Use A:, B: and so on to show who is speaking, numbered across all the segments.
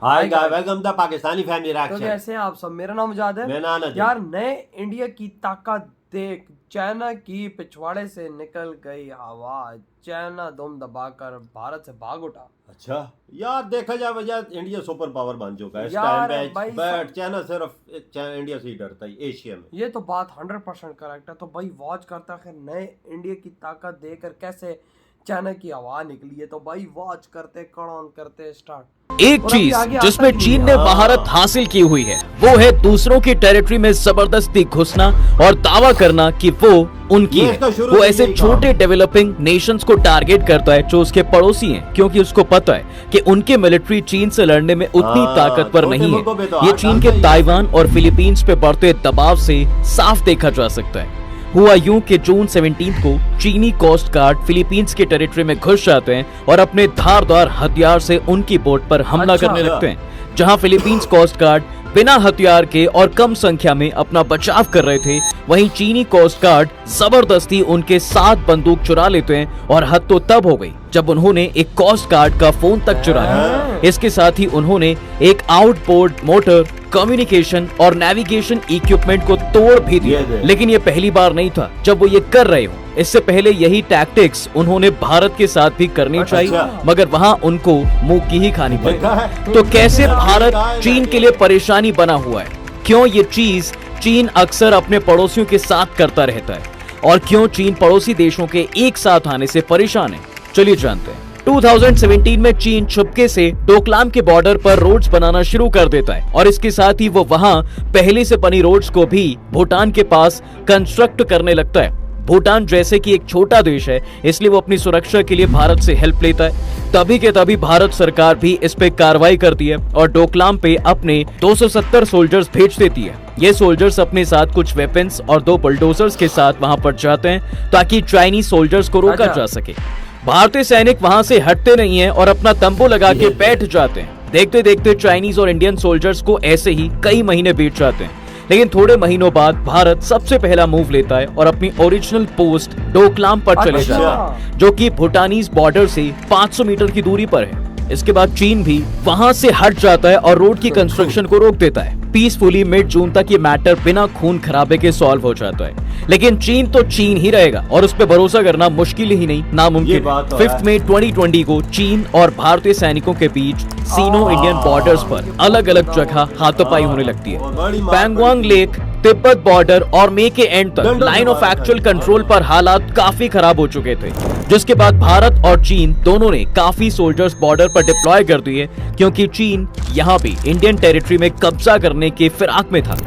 A: Hi guys, welcome the Pakistani family
B: तो
A: reaction.
B: कैसे हैं आप सब? मेरा नाम मुजाहिद है।
A: मैं नाना जी।
B: यार नए इंडिया की ताकत देख, चाइना की पिछवाड़े से निकल गई हवा। चाइना दम दबाकर भारत से भाग उठा।
A: अच्छा यार, देखा जाए वजह इंडिया सुपर पावर बन चुका है इस
B: यार
A: टाइम
B: भाई
A: पे, बट चाइना सिर्फ इंडिया से ही डरता है एशिया में।
B: ये तो बात 100% करेक्ट है। तो भाई वॉच करता है नए इंडिया की ताकत देकर कैसे चाइना की हवा निकली है। तो भाई वॉच करते करते स्टार्ट।
C: एक चीज जिसमें चीन ने महारत हासिल की हुई है वो है दूसरों की टेरिटरी में जबरदस्ती घुसना और दावा करना कि वो उनकी है। वो ऐसे छोटे डेवलपिंग नेशंस को टारगेट करता है जो उसके पड़ोसी हैं, क्योंकि उसको पता है कि उनके मिलिट्री चीन से लड़ने में उतनी ताकतवर नहीं है। ये चीन के ताइवान और फिलीपींस पे बढ़ते दबाव से साफ देखा जा सकता है। हुआ यूं कि जून 17 को चीनी कोस्ट गार्ड फिलीपींस के टेरिटरी में घुस जाते हैं और अपने धारदार हथियार से उनकी बोट पर हमला करने लगते हैं। जहां फिलीपींस कोस्ट गार्ड बिना हथियार के और कम संख्या में अपना बचाव कर रहे थे, वहीं चीनी कोस्ट गार्ड जबरदस्ती उनके 7 बंदूक चुरा लेते हैं। और हद तो तब हो गई जब उन्होंने एक कोस्ट गार्ड का फोन तक चुरा लिया। इसके साथ ही उन्होंने एक आउटबोर्ड मोटर, कम्युनिकेशन और नेविगेशन इक्विपमेंट को तोड़ भी दिया। लेकिन ये पहली बार नहीं था जब वो ये कर रहे हो। इससे पहले यही टैक्टिक्स उन्होंने भारत के साथ भी करनी चाहिए, मगर वहां उनको मुंह की ही खानी पड़ी। तो कैसे भारत चीन के लिए परेशानी बना हुआ है? क्यों ये चीज चीन अक्सर अपने पड़ोसियों के साथ करता रहता है? और क्यों चीन पड़ोसी देशों के एक साथ आने से परेशान है? चलिए जानते हैं। 2017 में चीन चुपके से डोकलाम के बॉर्डर पर रोड्स बनाना शुरू कर देता है और इसके साथ ही वो वहां पहले से बनी रोड्स को भी भूटान के पास कंस्ट्रक्ट करने लगता है। भूटान जैसे कि एक छोटा देश है, इसलिए वो अपनी सुरक्षा के लिए भारत से हेल्प लेता है। तभी के तभी भारत सरकार भी इस पे कार्रवाई करती है और डोकलाम पे अपने 270 सोल्जर्स भेज देती है। ये सोल्जर्स अपने साथ कुछ वेपन्स और 2 बुलडोजर्स के साथ वहां पर जाते हैं ताकि चाइनीज सोल्जर्स को रोका जा सके। भारतीय सैनिक वहां से हटते नहीं हैं और अपना तंबू लगा के बैठ जाते हैं। देखते देखते चाइनीज और इंडियन सोल्जर्स को ऐसे ही कई महीने बीत जाते हैं। लेकिन थोड़े महीनों बाद भारत सबसे पहला मूव लेता है और अपनी ओरिजिनल पोस्ट डोकलाम पर चले जाता है, जो कि भूटानीज बॉर्डर से 500 मीटर की दूरी पर है। इसके बाद चीन भी वहां से हट जाता है और रोड की कंस्ट्रक्शन को रोक देता है। पीसफुली मिड जून तक ये मैटर बिना खून खराबे के सॉल्व हो जाता है। लेकिन चीन तो चीन ही रहेगा और उस पर भरोसा करना मुश्किल ही नहीं, नामुमकिन। 5 मई 2020 को चीन और भारतीय सैनिकों के बीच सीनो इंडियन बॉर्डर्स पर अलग अलग जगह हाथापाई होने लगती है। पैंगोंग लेक, तिब्बत बॉर्डर और मई के एंड तक लाइन ऑफ एक्चुअल कंट्रोल पर हालात काफी खराब हो चुके थे, जिसके बाद भारत और चीन दोनों ने काफी सोल्जर्स बॉर्डर पर डिप्लॉय कर दिए, क्योंकि चीन यहाँ भी इंडियन टेरिटरी में कब्जा करने के फिराक में था।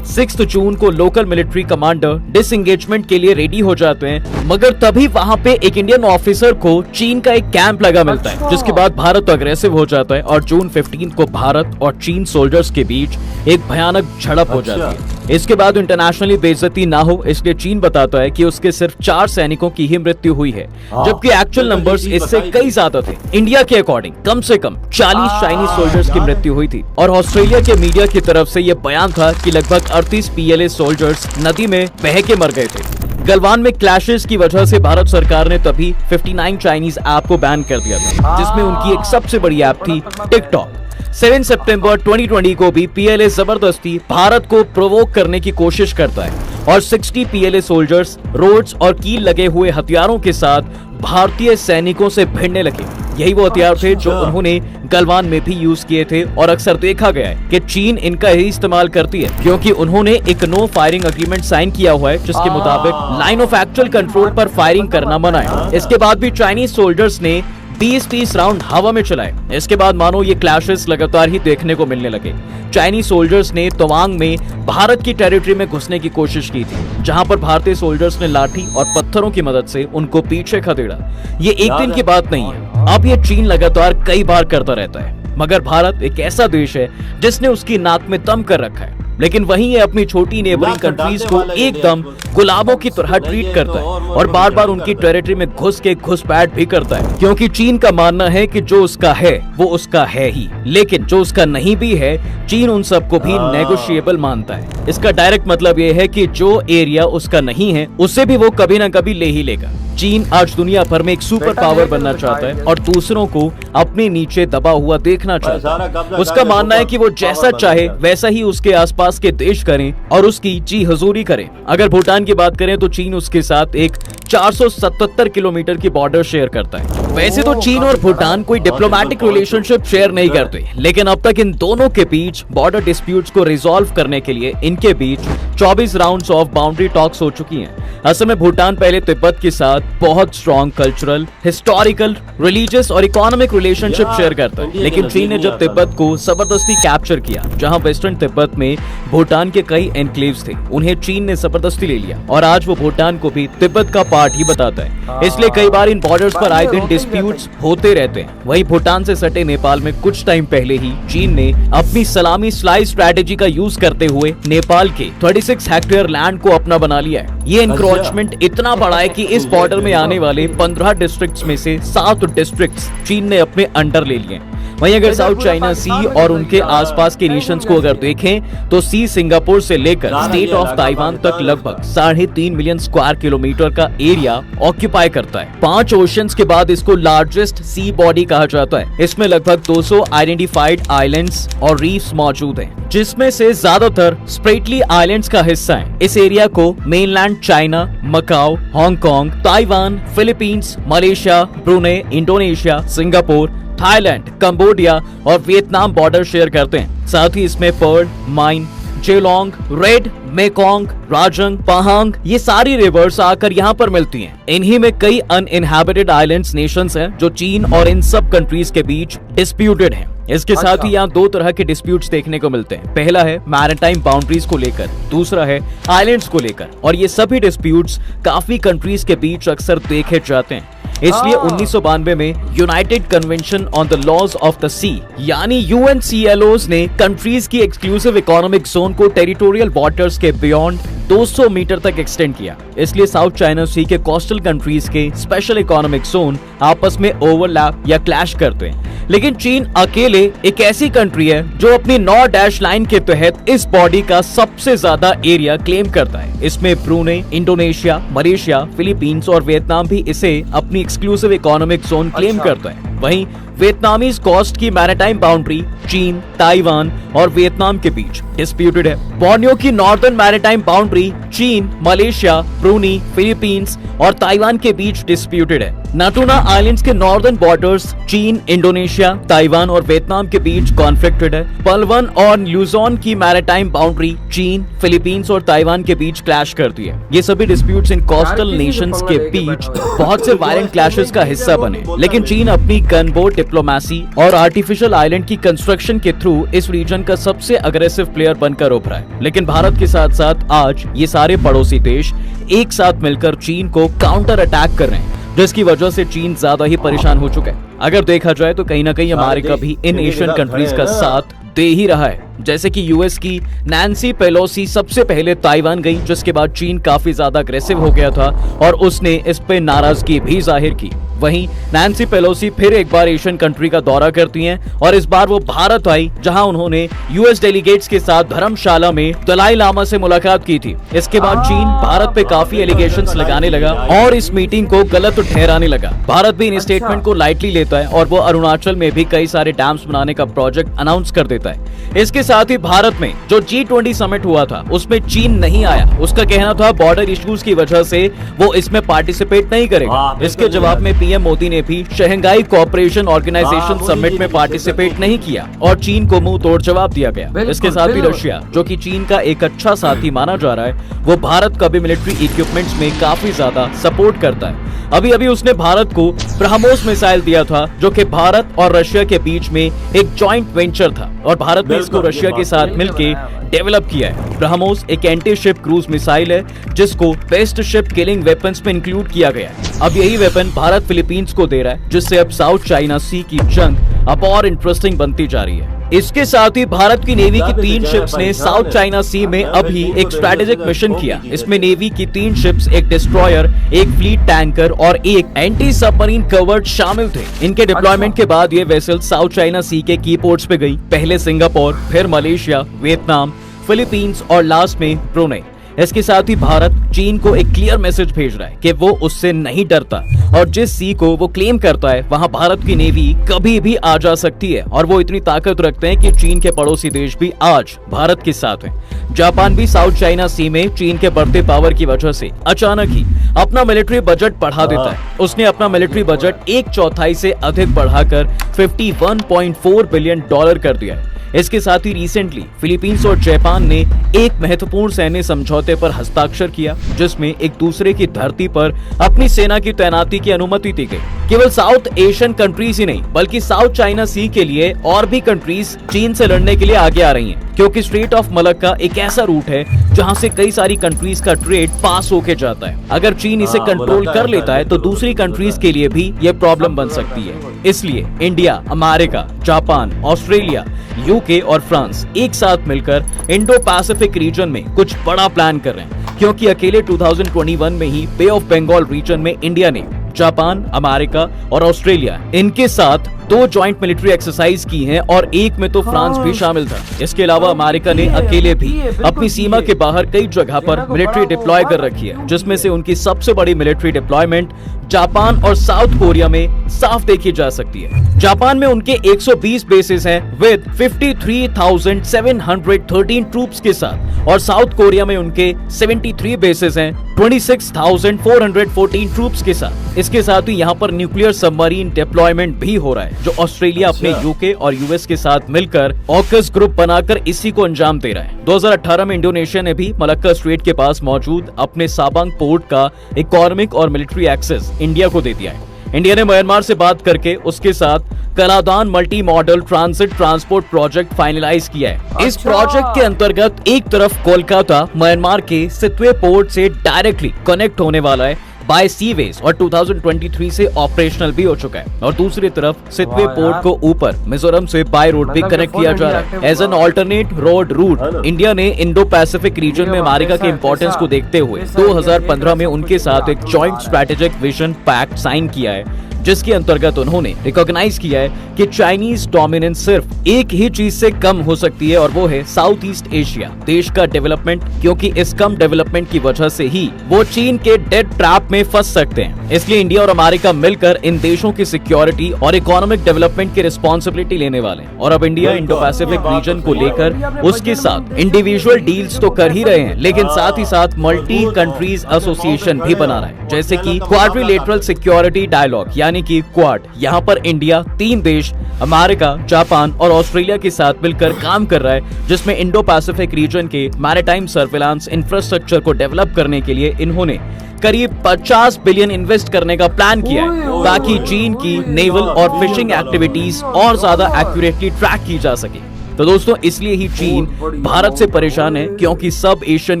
C: 6 जून को लोकल मिलिट्री कमांडर डिसएंगेजमेंट के लिए रेडी हो जाते हैं, मगर तभी वहां पे एक इंडियन ऑफिसर को चीन का एक कैंप लगा मिलता है, जिसके बाद भारत अग्रेसिव हो जाता है और जून 15 को भारत और चीन सोल्जर्स के बीच एक भयानक झड़प हो जाती है। इसके बाद इंटरनेशनली बेइज्जती ना हो इसलिए चीन बताता है कि उसके सिर्फ 4 सैनिकों की ही मृत्यु हुई है, जबकि एक्चुअल नंबर्स इससे कई ज्यादा थे। इंडिया के अकॉर्डिंग कम से कम 40 चाइनीज सोल्जर्स की मृत्यु हुई थी और ऑस्ट्रेलिया के मीडिया की तरफ से यह बयान था कि लगभग 38 PLA सोल्जर्स नदी में बह के मर गए थे। गलवान में क्लैशेस की वजह से भारत सरकार ने तभी 59 चाइनीज ऐप को बैन कर दिया था, जिसमें उनकी एक सबसे बड़ी ऐप थी टिकटॉक। 7 सितंबर 2020 को भी PLA जबरदस्ती भारत को प्रोवोक करने की कोशिश करता है और 60 PLA सोल्जर्स रोड्स और कील लगे हुए हथियारों के साथ भारतीय सैनिकों से भिड़ने लगे। यही वो हथियार थे जो उन्होंने गलवान में भी यूज किए थे और अक्सर देखा गया है कि चीन इनका ही इस्तेमाल करती है, क्योंकि उन्होंने एक नो फायरिंग एग्रीमेंट साइन किया हुआ है, जिसके मुताबिक लाइन ऑफ एक्चुअल कंट्रोल पर फायरिंग करना मना है। इसके बाद भी चाइनीज सोल्जर्स ने 20-30 राउंड हवा में चलाए। इसके बाद मानो ये क्लैशेस लगातार ही देखने को मिलने लगे। चाइनीज सोल्जर्स ने तवांग में भारत की टेरिटरी में घुसने की कोशिश की थी, जहां पर भारतीय सोल्जर्स ने लाठी और पत्थरों की मदद से उनको पीछे खदेड़ा। ये एक दिन की बात नहीं है, अब ये चीन लगातार कई बार करता रहता है। मगर भारत एक ऐसा देश है जिसने उसकी नाक में दम कर रखा है, लेकिन वहीं ये अपनी छोटी नेबरिंग कंट्रीज को एकदम गुलाबों की तरह ट्रीट करता है और बार बार उनकी टेरिटरी में घुस के घुसपैठ भी करता है, क्योंकि चीन का मानना है कि जो उसका है वो उसका है ही, लेकिन जो उसका नहीं भी है चीन उन सबको भी नेगोशिएबल मानता है। इसका डायरेक्ट मतलब ये है कि जो एरिया उसका नहीं है उसे भी वो कभी ना कभी ले ही लेगा। चीन आज दुनिया भर में एक सुपर पावर बनना चाहता है और दूसरों को अपने नीचे दबा हुआ देखना चाहता है। उसका मानना है कि वो जैसा चाहे वैसा ही उसके आसपास के देश करें और उसकी जी हजूरी करें। अगर भूटान की बात करें तो चीन उसके साथ एक 477 किलोमीटर की बॉर्डर शेयर करता है। वैसे तो चीन और भूटान कोई डिप्लोमेटिक रिलेशनशिप शेयर नहीं करते, लेकिन अब तक इन दोनों के बीच बॉर्डर डिस्प्यूट्स को रिजॉल्व करने के लिए इनके बीच 24 राउंड्स ऑफ बाउंड्री टॉक्स हो चुकी हैं। असल में भूटान पहले तिब्बत के साथ बहुत स्ट्रॉन्ग कल्चरल, हिस्टोरिकल, रिलीजियस और इकोनॉमिक रिलेशनशिप शेयर करता है, लेकिन चीन ने जब तिब्बत को जबरदस्ती कैप्चर किया, जहां वेस्टर्न तिब्बत में भूटान के कई एनक्लेव्स थे, उन्हें चीन ने जबरदस्ती ले लिया और आज वो भूटान को भी तिब्बत का पार्ट ही बताता है। इसलिए कई बार इन बॉर्डर्स पर आए दिन डिस्प्यूट्स होते रहते हैं। वहीं भूटान से सटे नेपाल में कुछ टाइम पहले ही चीन ने अपनी सलामी स्लाइस स्ट्रैटेजी का यूज करते हुए नेपाल के 36 हेक्टेयर लैंड को अपना बना लिया है। ये एनक्रोचमेंट इतना बड़ा है कि इस बॉर्डर में आने वाले 15 डिस्ट्रिक्ट्स में से 7 डिस्ट्रिक्ट्स चीन ने अपने अंडर ले लिए। वहीं अगर साउथ चाइना सी और उनके आसपास के नेशंस को अगर देखें तो सी सिंगापुर से लेकर स्टेट ऑफ ताइवान तक लगभग 3.5 मिलियन स्क्वायर किलोमीटर का एरिया ऑक्यूपाई करता है। 5 ओशंस के बाद इसको लार्जेस्ट सी बॉडी कहा जाता है। इसमें लगभग 200 आइडेंटिफाइड आइलैंड्स और रीफ्स मौजूद हैं, जिसमें से ज्यादातर स्प्रेटली आइलैंड्स का हिस्सा है। इस एरिया को mainland China, Macao, Hong Kong, Taiwan, Philippines, Malaysia, Brunei, Indonesia, Singapore, Thailand, Cambodia और वियतनाम बॉर्डर शेयर करते हैं। साथ ही इसमें Pearl, Min, Jiulong, Red, Mekong, Rajang, Pahang ये सारी रिवर्स आकर यहाँ पर मिलती हैं। इन्हीं में कई अनइनहैबिटेड आइलैंड्स नेशंस हैं जो चीन और इन सब कंट्रीज के बीच डिस्प्यूटेड हैं। इसके साथ ही यहाँ 2 तरह के डिस्प्यूट्स देखने को मिलते हैं। पहला है मैरीटाइम बाउंड्रीज को लेकर, दूसरा है आइलैंड्स को लेकर, और ये सभी डिस्प्यूट्स काफी कंट्रीज के बीच अक्सर देखे जाते हैं। इसलिए 1992 में united convention on the laws of the sea यानी UNCLOs ने कंट्रीज की एक्सक्लूसिव इकोनॉमिक जोन को टेरिटोरियल वाटर्स के बियॉन्ड 200 मीटर तक एक्सटेंड किया। इसलिए साउथ चाइना सी के कोस्टल कंट्रीज के स्पेशल इकोनॉमिक जोन आपस में ओवरलैप या क्लैश करते हैं। लेकिन चीन अकेले एक ऐसी कंट्री है जो अपनी 9 डैश लाइन के तहत इस बॉडी का सबसे ज्यादा एरिया क्लेम करता है। इसमें ब्रुनेई, इंडोनेशिया, मलेशिया, फिलीपींस और वियतनाम भी इसे अपनी एक्सक्लूसिव इकोनॉमिक जोन क्लेम करता है। वहीं वियतनामीज कोस्ट की मैरीटाइम बाउंड्री चीन, ताइवान और वियतनाम के बीच डिस्प्यूटेड है। बोर्नियो की नॉर्दर्न मैरीटाइम बाउंड्री चीन, मलेशिया, ब्रुनेई, फिलीपींस और ताइवान के बीच डिस्प्यूटेड है। नाटूना आइलैंड्स के नॉर्दर्न बॉर्डर्स चीन, इंडोनेशिया, ताइवान और वियतनाम के बीच कॉन्फ्लिक्टेड है। पलवन और ल्यूजोन की मैरीटाइम बाउंड्री चीन, फिलीपींस और ताइवान के बीच क्लैश करती है। ये सभी डिस्प्यूट्स इन कोस्टल नेशंस के बीच बहुत से वायलेंट क्लैशेस का हिस्सा बने, लेकिन चीन अपनी गनबोट डिप्लोमेसी और आर्टिफिशियल आइलैंड की कंस्ट्रक्शन के थ्रू इस रीजन का सबसे अग्रेसिव प्लेयर बनकर उभरा है। लेकिन भारत के साथ साथ आज ये सारे पड़ोसी देश एक साथ मिलकर चीन को काउंटर अटैक कर रहे हैं, जिसकी वजह से चीन ज्यादा ही परेशान हो चुका है। अगर देखा जाए तो कहीं ना कहीं अमेरिका भी इन एशियन कंट्रीज का साथ दे ही रहा है। जैसे कि यूएस की नैन्सी पेलोसी सबसे पहले ताइवान गई, जिसके बाद चीन काफी ज्यादा अग्रेसिव हो गया था और उसने इस पे नाराजगी भी जाहिर की। वहीं नैन्सी पेलोसी फिर एक बार एशियन कंट्री का दौरा करती हैं और इस बार वो भारत आई, जहां उन्होंने यूएस डेलीगेट्स के साथ धर्मशाला में दलाई लामा से मुलाकात की थी। इसके बाद चीन भारत पे काफी एलिगेशंस लगाने लगा और इस मीटिंग को गलत ठहराने लगा। भारत भी इन स्टेटमेंट को लाइटली लेता है और वो अरुणाचल में भी कई सारे डैम्स बनाने का प्रोजेक्ट अनाउंस कर देता है। इसके साथ ही भारत में जो G20 समिट हुआ था उसमें चीन नहीं आया। उसका कहना था बॉर्डर इश्यूज की वजह से वो इसमें पार्टिसिपेट नहीं करेगा। इसके जवाब में पीएम मोदी ने भी शंघाई कोऑपरेशन ऑर्गेनाइजेशन समिट में पार्टिसिपेट नहीं किया और चीन को मुंह तोड़ जवाब दिया गया। इसके साथ ही रशिया, जो कि चीन का एक अच्छा साथी माना जा रहा है, वो भारत का भी मिलिट्री इक्विपमेंट्स में काफी ज्यादा सपोर्ट करता है। अभी अभी उसने भारत को ब्रह्मोस मिसाइल दिया था, जो कि भारत और रशिया के बीच में एक जॉइंट वेंचर था और भारत ने इसको रशिया के साथ मिलकर डेवलप किया है। ब्रह्मोस एक एंटी शिप क्रूज मिसाइल है जिसको बेस्ट शिप किलिंग वेपन्स में इंक्लूड किया गया है। अब यही वेपन भारत फिलीपींस को दे रहा है, जिससे अब साउथ चाइना सी की जंग अब और इंटरेस्टिंग बनती जा रही है। इसके साथ ही भारत की नेवी की 3 शिप्स ने साउथ चाइना सी में अभी एक स्ट्रेटेजिक मिशन किया। इसमें नेवी की 3 शिप्स, एक डिस्ट्रॉयर, एक फ्लीट टैंकर और एक एंटी सबमरीन कवर्ड शामिल थे। इनके डिप्लॉयमेंट के बाद ये वेसल साउथ चाइना सी के की पोर्ट्स पे गई, पहले सिंगापुर, फिर मलेशिया, वियतनाम, फिलीपींस और लास्ट में ब्रुनेई। इसके साथ ही भारत चीन को एक क्लियर मैसेज भेज रहा है कि वो उससे नहीं डरता और जिस सी को वो क्लेम करता है वहां भारत की नेवी कभी भी आ जा सकती है और वो इतनी ताकत रखते हैं कि चीन के पड़ोसी देश भी आज भारत के साथ हैं। जापान भी साउथ चाइना सी में चीन के बढ़ते पावर की वजह से अचानक ही अपना मिलिट्री बजट बढ़ा देता है। उसने अपना मिलिट्री बजट 1/4 से अधिक बढ़ाकर $51.4 बिलियन कर दिया है। इसके साथ ही रिसेंटली फिलीपींस और जापान ने एक महत्वपूर्ण सैन्य समझौते पर हस्ताक्षर किया जिसमें एक दूसरे की धरती पर अपनी सेना की तैनाती की अनुमति दी गई। केवल साउथ एशियन कंट्रीज ही नहीं बल्कि साउथ चाइना सी के लिए और भी कंट्रीज चीन से लड़ने के लिए आगे आ रही हैं, क्योंकि स्ट्रेट ऑफ मलक्का एक ऐसा रूट है जहां से कई सारी कंट्रीज का ट्रेड पास होके जाता है। अगर चीन इसे कंट्रोल कर लेता है तो दूसरी कंट्रीज के लिए भी ये प्रॉब्लम बन सकती है। इसलिए India, America, Japan, Australia, UK और फ्रांस एक साथ मिलकर इंडो पैसिफिक रीजन में कुछ बड़ा प्लान कर रहे हैं, क्योंकि अकेले 2021 में ही बे ऑफ बंगाल रीजन में इंडिया ने जापान, अमेरिका और ऑस्ट्रेलिया इनके साथ 2 जॉइंट मिलिट्री एक्सरसाइज की हैं और एक में तो फ्रांस भी शामिल था। इसके अलावा अमेरिका ने अकेले भी अपनी सीमा के बाहर कई जगह पर मिलिट्री डिप्लॉय कर रखी है, जिसमें से उनकी सबसे बड़ी मिलिट्री डिप्लॉयमेंट जापान और साउथ कोरिया में साफ देखी जा सकती है। जापान में उनके 120 बेसेस हैं विद 53,713 ट्रूप्स के साथ और साउथ कोरिया में उनके 73 बेसेस हैं 26,414 ट्रूप्स के साथ। इसके साथ ही यहाँ पर न्यूक्लियर सबमरीन डिप्लॉयमेंट भी हो रहा है जो ऑस्ट्रेलिया अपने यूके और यूएस के साथ मिलकर ऑकस ग्रुप बनाकर इसी को अंजाम दे रहा है। 2018 में इंडोनेशिया ने भी मलक्का स्ट्रेट के पास मौजूद अपने साबांग पोर्ट का इकोनॉमिक और मिलिट्री एक्सेस इंडिया को दे दिया है। इंडिया ने म्यांमार से बात करके उसके साथ Kaladan multi modal transit transport project finalize किया है। इस प्रोजेक्ट के अंतर्गत एक तरफ कोलकाता म्यांमार के सितवे पोर्ट से डायरेक्टली कनेक्ट होने वाला है बाय सीवेज और 2023 से ऑपरेशनल भी हो चुका है और दूसरी तरफ सितवे पोर्ट को ऊपर मिजोरम से बाय रोड भी कनेक्ट किया जा रहा है as an alternate road route. India ने इंडो पैसिफिक रीजन में अमेरिका के इंपॉर्टेंस को देखते हुए 2015 में उनके साथ एक joint strategic vision pact sign किया है, जिसके अंतर्गत उन्होंने रिकॉग्नाइज किया है कि चाइनीज डोमिनेंस सिर्फ एक ही चीज से कम हो सकती है और वो है साउथ ईस्ट एशिया देश का डेवलपमेंट, क्योंकि इस कम डेवलपमेंट की वजह से ही वो चीन के डेड ट्रैप में फंस सकते हैं। इसलिए इंडिया और अमेरिका मिलकर इन देशों की सिक्योरिटी और इकोनॉमिक डेवलपमेंट की रिस्पॉन्सिबिलिटी लेने वाले हैं और अब इंडिया इंडो पैसिफिक रीजन को लेकर उसके साथ इंडिविजुअल डील्स तो कर ही रहे हैं, लेकिन साथ ही साथ मल्टी कंट्रीज एसोसिएशन भी बना रहा है, जैसे कि क्वाड्रिलेटरल सिक्योरिटी डायलॉग यानी की क्वाड। यहाँ पर इंडिया 3 देश अमेरिका, जापान और ऑस्ट्रेलिया के साथ मिलकर काम कर रहा है, जिसमें इंडो पैसिफिक रीजन के मैरीटाइम सर्विलांस इंफ्रास्ट्रक्चर को डेवलप करने के लिए इन्होंने करीब 50 बिलियन इन्वेस्ट करने का प्लान किया है ताकि चीन की नेवल और फिशिंग एक्टिविटीज और ज्यादा एक्यूरेटली ट्रैक की जा सके। तो दोस्तों इसलिए ही चीन भारत से परेशान है, क्योंकि सब एशियन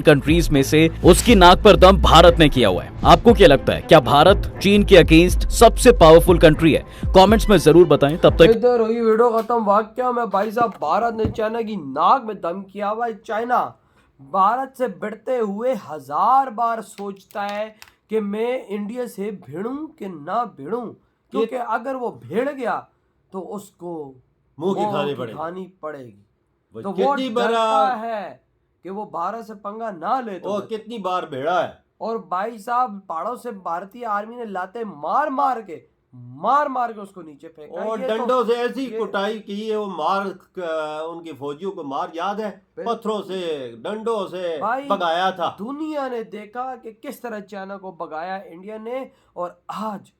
C: कंट्रीज में से उसकी नाक पर दम भारत ने किया हुआ है। आपको क्या लगता है, क्या भारत चीन के अगेंस्ट सबसे पावरफुल कंट्री है? कमेंट्स में जरूर बताएं। तब तक
B: इधर हुई वीडियो खत्म। वाक्य में भाई साहब भारत ने चाइना की नाक में दम किया हुआ है। चाइना भारत से भिड़ते हुए 1000 बार सोचता है कि मैं इंडिया से भिड़ूं कि ना भिड़ूं, क्योंकि अगर वो भिड़ गया तो उसको
A: मुंह की खानी
B: पड़ेगी। तो वो डरता है कि वो भारत से पंगा ना ले। तो
A: कितनी बार भिड़ा है
B: और भाई साहब पहाड़ों से भारतीय आर्मी ने लाते मार मार के उसको नीचे फेंका
A: और डंडों से ऐसी कुटाई की है, वो मार उनकी फौजियों को मार, याद है, पत्थरों से डंडों से भगाया था।
B: दुनिया ने देखा कि किस तरह चाइना को भगाया इंडिया ने, और आज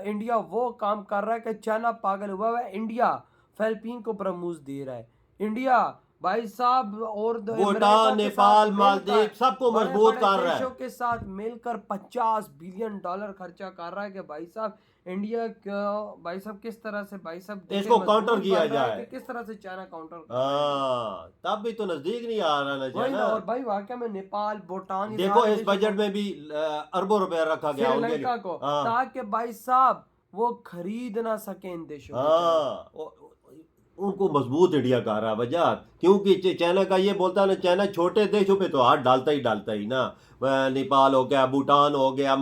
B: इंडिया वो काम कर रहा है कि चाइना पागल हुआ है। इंडिया फिलीपीन को प्रमोज दे रहा है। इंडिया भाई साहब और
A: भूटान, नेपाल, मालदीव सबको मजबूत कर रहा है।
B: देशों के साथ मिलकर $50 बिलियन खर्चा कर रहा है कि भाई साहब इंडिया को भाई साहब किस तरह से भाई साहब
A: इसको काउंटर किया जाए,
B: किस तरह से चाइना काउंटर।
A: तब भी तो नजदीक नहीं आ रहा ना चाइना।
B: और भाई वाकई में नेपाल, भूटान,
A: देखो इस बजट में भी अरबों रुपया रखा गया
B: श्रीलंका को, ताकि भाई साहब वो खरीद ना सके इन देशों।
A: उनको मजबूत इंडिया कर रहा है वजह, क्योंकि चाइना का ये बोलता है ना, चाइना छोटे देशों पे तो हाथ डालता ही ना। नेपाल हो गया, भूटान हो गया,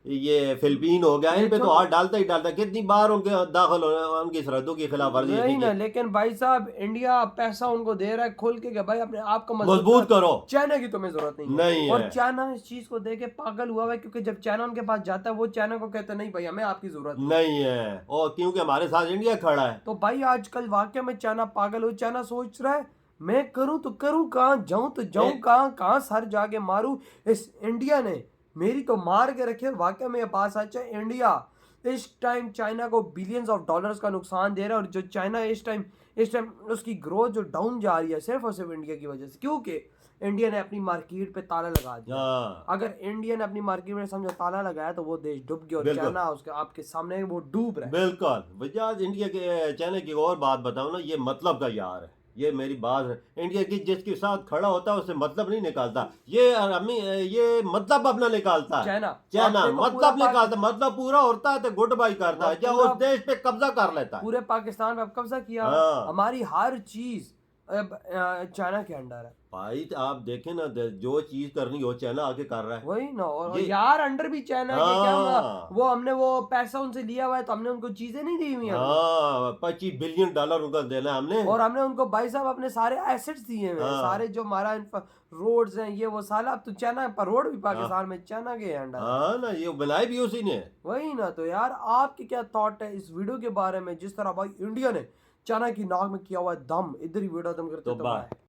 A: ये फिलीपीन हो गया, इन पे तो हाथ डालता ही डालता। कितनी बार उनके दाखिल उनकी सरहदों की खिलाफ वर्जी
B: नहीं ना, लेकिन भाई साहब इंडिया पैसा उनको दे रहा है खोल के भाई अपने आप को
A: मजबूत करो।
B: चाइना की तुम्हें जरूरत
A: नहीं
B: और चाइना इस चीज को देके पागल हुआ है, क्योंकि जब चाइना उनके पास जाता है वो चाइना को कहता है नहीं भाई हमें आपकी जरूरत
A: नहीं है, और क्योंकि हमारे साथ इंडिया खड़ा है।
B: तो भाई आजकल वाकई में चाइना पागल हो। चाइना सोच रहा है मैं करूं तो करूं कहाँ, जाऊं तो जाऊं कहाँ सर जाके मारूं। इस इंडिया ने मेरी तो मार के रखे। वाकई में ये बात सच है, इंडिया इस टाइम चाइना को बिलियंस ऑफ डॉलर्स का नुकसान दे रहा है। और जो चाइना इस टाइम उसकी ग्रोथ जो डाउन जा रही है सिर्फ और सिर्फ इंडिया की वजह से, क्योंकि इंडिया ने अपनी मार्केट पे ताला लगा दिया। अगर इंडिया ने अपनी मार्केट में समझो ताला लगाया तो वो देश डूब गया, और चाइना उसके आपके सामने वो डूब रहा है।
A: बिल्कुल भैया, इंडिया के चाइना की और बात बताऊं ना, ये मतलब का यार है, ये मेरी बात है। इंडिया की जिसके साथ खड़ा होता है उससे मतलब नहीं निकालता, ये मतलब अपना निकालता है। चाइना मतलब निकालता, मतलब पूरा होता है तो गुड बाई करता है, या उस देश पे कब्जा कर लेता है।
B: पूरे पाकिस्तान पे कब्जा किया। हमारी हर चीज चाइना के अंडर है
A: भाई। आप देखें ना, जो चीज करनी हो चाइना आके कर रहा है,
B: वही ना। और यार अंडर भी चाइना के क्या, वो हमने वो पैसा उनसे लिया हुआ है तो हमने उनको चीजें नहीं दी हुई हैं।
A: 25 बिलियन डॉलर उनका देना हमने,
B: और हमने उनको भाई साहब अपने सारे एसेट्स दिए हैं। सारे जो हमारा रोड्स हैं ये वो साला। अब तो चाइना पर रोड भी पाकिस्तान में चाइना के अंडर।
A: हाँ ना, ये बनाई भी उसी ने।
B: वही ना। तो यार आपकी क्या थॉट है इस वीडियो के बारे में, जिस तरह भाई इंडिया ने चाइना की नाक में किया हुआ है दम। इधर ही वीडियो खत्म करते हैं।